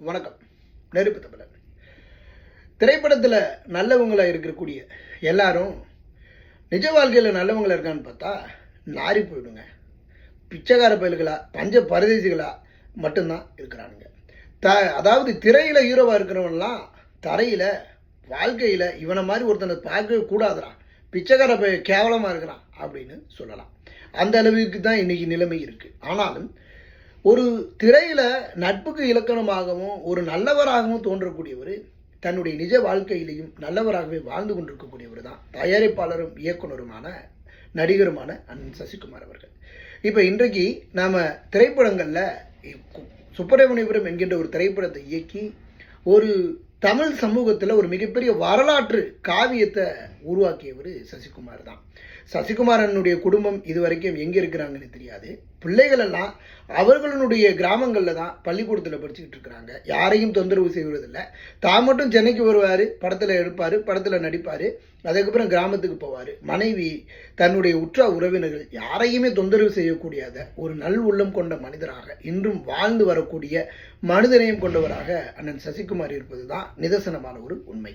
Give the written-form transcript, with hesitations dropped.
வணக்கம். நெருப்பு தமிழர். திரைப்படத்தில் நல்லவங்களாக இருக்கக்கூடிய எல்லாரும் நிஜ வாழ்க்கையில் நல்லவங்களாக இருக்கான்னு பார்த்தா நாரி போயிடுங்க. பிச்சைக்கார பயல்களா பஞ்ச பரதேசிகளா மட்டும்தான் இருக்கிறானுங்க. அதாவது திரையில் ஹீரோவாக இருக்கிறவன்லாம் தரையில் வாழ்க்கையில் இவனை மாதிரி ஒருத்தனை பார்க்கவே கூடாதுடா, பிச்சைக்கார பய கேவலமாக இருக்கிறான் அப்படின்னு சொல்லலாம். அந்த அளவுக்கு தான் இன்றைக்கி நிலைமை இருக்குது. ஆனாலும் ஒரு திரையில் நட்புக்கு இலக்கணமாகவும் ஒரு நல்லவராகவும் தோன்றக்கூடியவர் தன்னுடைய நிஜ வாழ்க்கையிலையும் நல்லவராகவே வாழ்ந்து கொண்டிருக்கக்கூடியவர் தான் தயாரிப்பாளரும் இயக்குனருமான நடிகருமான அண்ணன் சசிகுமார் அவர்கள். இப்போ இன்றைக்கு நாம் திரைப்படங்களில் சுப்பிரமணியபுரம் என்கின்ற ஒரு திரைப்படத்தை இயக்கி ஒரு தமிழ் சமூகத்தில் ஒரு மிகப்பெரிய வரலாற்று காவியத்தை உருவாக்கியவர் சசிகுமார் தான். சசிகுமாரனுடைய குடும்பம் இது வரைக்கும் எங்கே இருக்கிறாங்கன்னு தெரியாது. பிள்ளைகளெல்லாம் அவர்களுடைய கிராமங்களில் தான் பள்ளிக்கூடத்தில் படிச்சுக்கிட்டு இருக்கிறாங்க. யாரையும் தொந்தரவு செய்வதில்லை. தான் மட்டும் சென்னைக்கு வருவார், படத்தில் எடுப்பார், படத்தில் நடிப்பார், அதுக்கப்புறம் கிராமத்துக்கு போவார். மனைவி, தன்னுடைய உற்ற உறவினர்கள் யாரையுமே தொந்தரவு செய்யக்கூடியாத ஒரு நல் உள்ளம் கொண்ட மனிதராக இன்றும் வாழ்ந்து வரக்கூடிய மனிதனையும் கொண்டவராக அண்ணன் சசிகுமார் இருப்பது தான் நிதர்சனமான ஒரு உண்மை.